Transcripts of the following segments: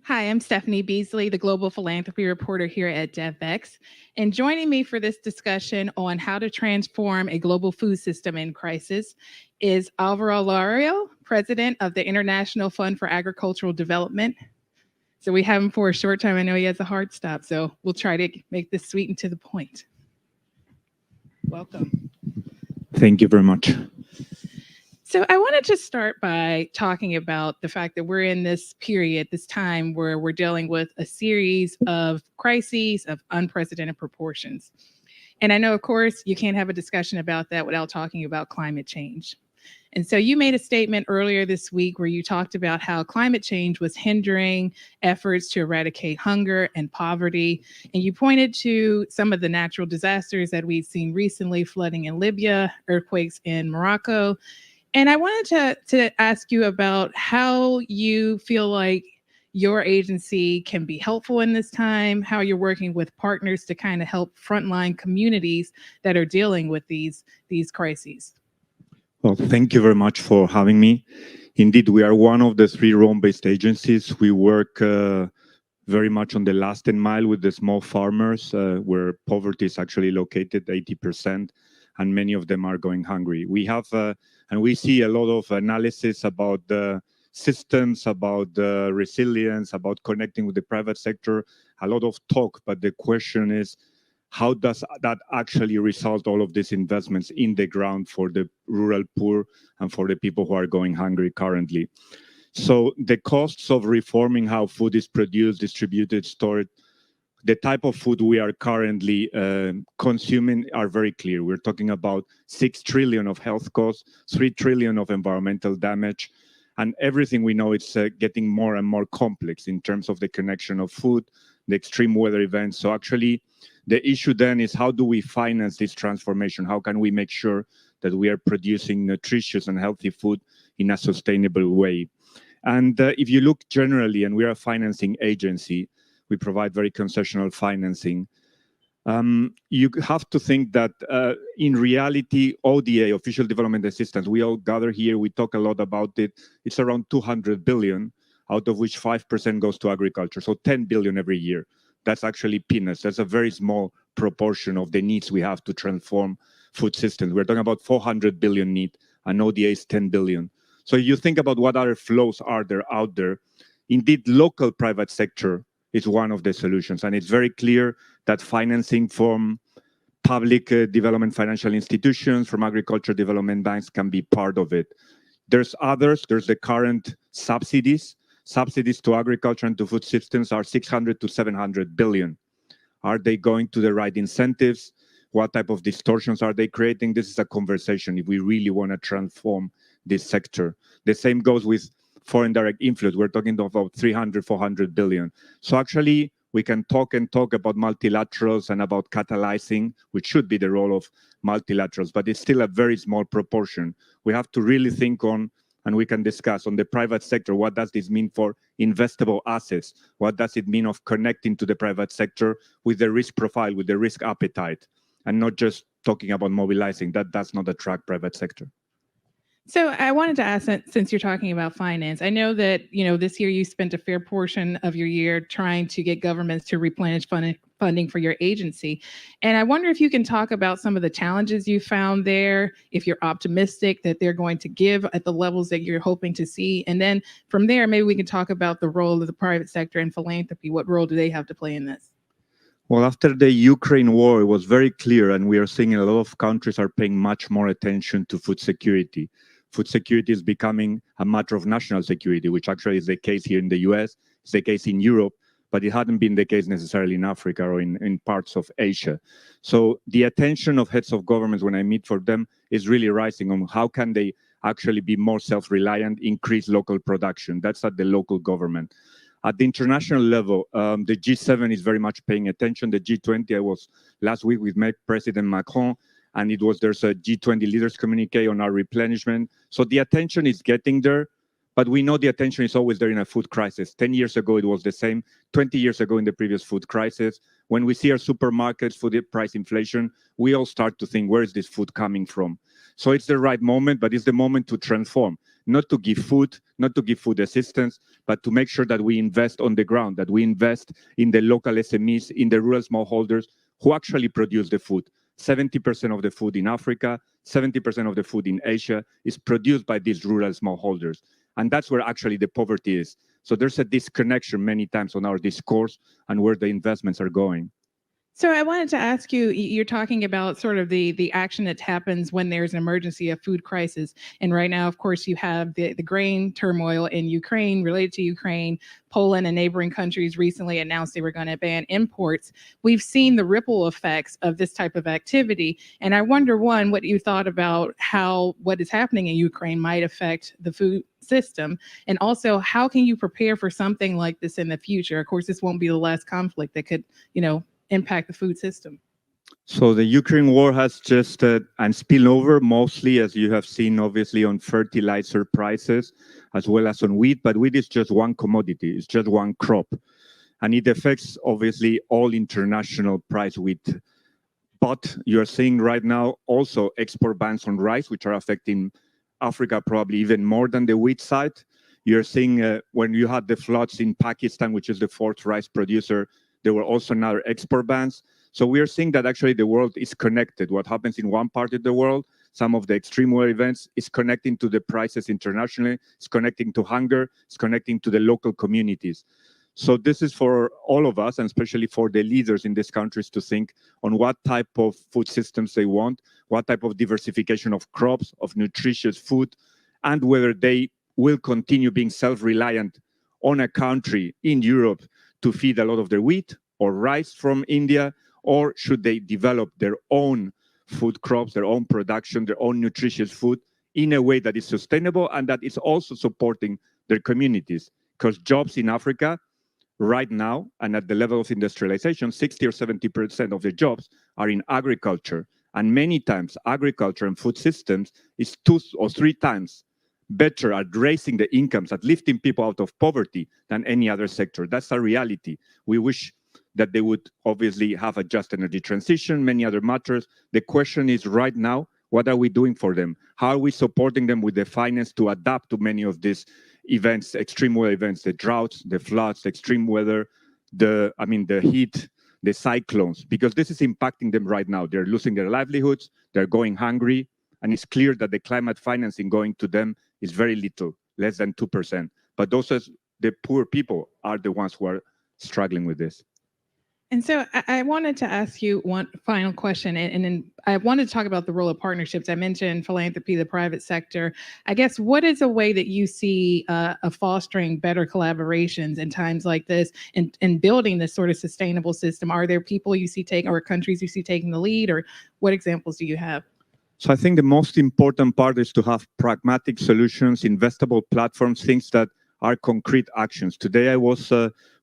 Hi, I'm Stephanie Beasley, the Global Philanthropy Reporter here at Devex. And joining me for this discussion on how to transform a global food system in crisis is Alvaro Lario, President of the International Fund for Agricultural Development. So we have him for a short time. I know he has a hard stop, so we'll try to make this sweet and to the point. Welcome. Thank you very much. So I wanted to start by talking about the fact that we're in this period, this time where we're dealing with a series of crises of unprecedented proportions. And I know, of course, you can't have a discussion about that without talking about climate change. And so you made a statement earlier this week where you talked about how climate change was hindering efforts to eradicate hunger and poverty. And you pointed to some of the natural disasters that we've seen recently, flooding in Libya, earthquakes in Morocco. And I wanted to ask you about how you feel like your agency can be helpful in this time, how you're working with partners to kind of help frontline communities that are dealing with these crises. Well, thank you very much for having me. Indeed, we are one of the 3 Rome-based agencies. We work very much on the last mile with the small farmers, where poverty is actually located 80%, and many of them are going hungry. We have and we see a lot of analysis about the systems, about the resilience, about connecting with the private sector, a lot of talk, but the question is, how does that actually result all of these investments in the ground for the rural poor and for the people who are going hungry currently? So the costs of reforming how food is produced, distributed, stored, the type of food we are currently consuming are very clear. We're talking about 6 trillion of health costs, 3 trillion of environmental damage, and everything we know it's getting more and more complex in terms of the connection of food, the extreme weather events. So actually, the issue then is how do we finance this transformation? How can we make sure that we are producing nutritious and healthy food in a sustainable way? And if you look generally, and we are a financing agency, we provide very concessional financing. You have to think that in reality, ODA, Official Development Assistance, we all gather here, we talk a lot about it. It's around 200 billion, out of which 5% goes to agriculture. So 10 billion every year. That's actually peanuts. That's a very small proportion of the needs we have to transform food systems. We're talking about 400 billion need, and ODA is 10 billion. So you think about what other flows are there out there. Indeed, local private sector is one of the solutions. And it's very clear that financing from public development financial institutions, from agriculture development banks can be part of it. There's others. There's the current subsidies. Subsidies to agriculture and to food systems are 600 to 700 billion. Are they going to the right incentives? What type of distortions are they creating? This is a conversation if we really want to transform this sector. The same goes with foreign direct influence. We're talking about 300, 400 billion. So actually, we can talk about multilaterals and about catalyzing, which should be the role of multilaterals, but it's still a very small proportion. We have to really think on, and we can discuss on the private sector, what does this mean for investable assets? What does it mean of connecting to the private sector with the risk profile, with the risk appetite, and not just talking about mobilizing? That does not attract private sector. So I wanted to ask, since you're talking about finance, I know that this year you spent a fair portion of your year trying to get governments to replenish funding for your agency. And I wonder if you can talk about some of the challenges you found there, if you're optimistic that they're going to give at the levels that you're hoping to see. And then from there, maybe we can talk about the role of the private sector and philanthropy. What role do they have to play in this? Well, after the Ukraine war, it was very clear, and we are seeing a lot of countries are paying much more attention to food security. Food security is becoming a matter of national security, which actually is the case here in the US, it's the case in Europe, but it hadn't been the case necessarily in Africa or in parts of Asia. So the attention of heads of governments when I meet for them is really rising on how can they actually be more self-reliant, increase local production. That's at the local government. At the international level, the G7 is very much paying attention. The G20, I was last week with President Macron, and there's a G20 leaders communique on our replenishment. So the attention is getting there, but we know the attention is always there in a food crisis. 10 years ago, it was the same. 20 years ago in the previous food crisis. When we see our supermarkets, food price inflation, we all start to think, where is this food coming from? So it's the right moment, but it's the moment to transform, not to give food, not to give food assistance, but to make sure that we invest on the ground, that we invest in the local SMEs, in the rural smallholders who actually produce the food. 70% of the food in Africa, 70% of the food in Asia is produced by these rural smallholders. And that's where actually the poverty is. So there's a disconnection many times on our discourse and where the investments are going. So I wanted to ask you, you're talking about sort of the action that happens when there's an emergency, a food crisis. And right now, of course, you have the grain turmoil in Ukraine related to Ukraine. Poland and neighboring countries recently announced they were going to ban imports. We've seen the ripple effects of this type of activity. And I wonder, one, what you thought about how what is happening in Ukraine might affect the food system. And also, how can you prepare for something like this in the future? Of course, this won't be the last conflict that could, impact the food system. So the Ukraine war has just and spill over mostly, as you have seen, obviously, on fertilizer prices as well as on wheat. But wheat is just one commodity; it's just one crop, and it affects obviously all international price wheat. But you're seeing right now also export bans on rice, which are affecting Africa probably even more than the wheat side. You're seeing when you had the floods in Pakistan, which is the fourth rice producer, there were also another export bans. So we are seeing that actually the world is connected. What happens in one part of the world, some of the extreme weather events, is connecting to the prices internationally, it's connecting to hunger, it's connecting to the local communities. So this is for all of us, and especially for the leaders in these countries, to think on what type of food systems they want, what type of diversification of crops, of nutritious food, and whether they will continue being self-reliant on a country in Europe to feed a lot of their wheat or rice from India, or should they develop their own food crops, their own production, their own nutritious food in a way that is sustainable and that is also supporting their communities? Because jobs in Africa right now, and at the level of industrialization, 60 or 70% of the jobs are in agriculture. And many times agriculture and food systems is 2 or 3 times better at raising the incomes, at lifting people out of poverty than any other sector. That's a reality. We wish that they would obviously have a just energy transition, many other matters. The question is right now, what are we doing for them? How are we supporting them with the finance to adapt to many of these events, extreme weather events, the droughts, the floods, the extreme weather, the heat, the cyclones, because this is impacting them right now. They're losing their livelihoods, they're going hungry, and it's clear that the climate financing going to them is very little, less than 2%. But those are the poor people are the ones who are struggling with this. And so I wanted to ask you one final question, and then I wanted to talk about the role of partnerships. I mentioned philanthropy, the private sector. I guess, what is a way that you see of fostering better collaborations in times like this and building this sort of sustainable system? Are there people you see taking, or countries you see taking the lead, or what examples do you have? So I think the most important part is to have pragmatic solutions, investable platforms, things that are concrete actions. Today I was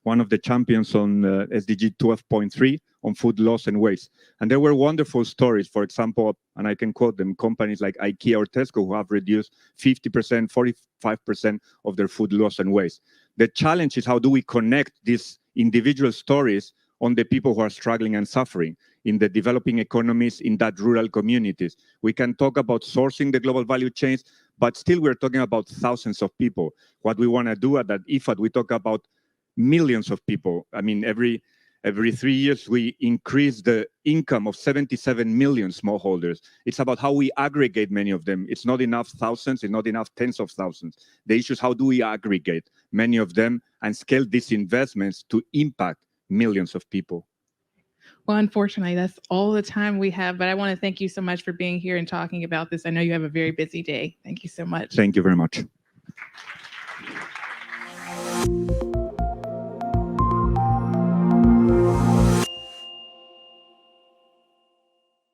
one of the champions on SDG 12.3 on food loss and waste. And there were wonderful stories, for example, and I can quote them, companies like IKEA or Tesco who have reduced 50%, 45% of their food loss and waste. The challenge is, how do we connect these individual stories on the people who are struggling and suffering in the developing economies, in that rural communities? We can talk about sourcing the global value chains, but still we're talking about thousands of people. What we want to do at that IFAD, we talk about millions of people. I mean, every 3 years, we increase the income of 77 million smallholders. It's about how we aggregate many of them. It's not enough thousands, it's not enough tens of thousands. The issue is, how do we aggregate many of them and scale these investments to impact millions of people? Well, unfortunately, that's all the time we have, but I want to thank you so much for being here and talking about this. I know you have a very busy day. Thank you so much. Thank you very much.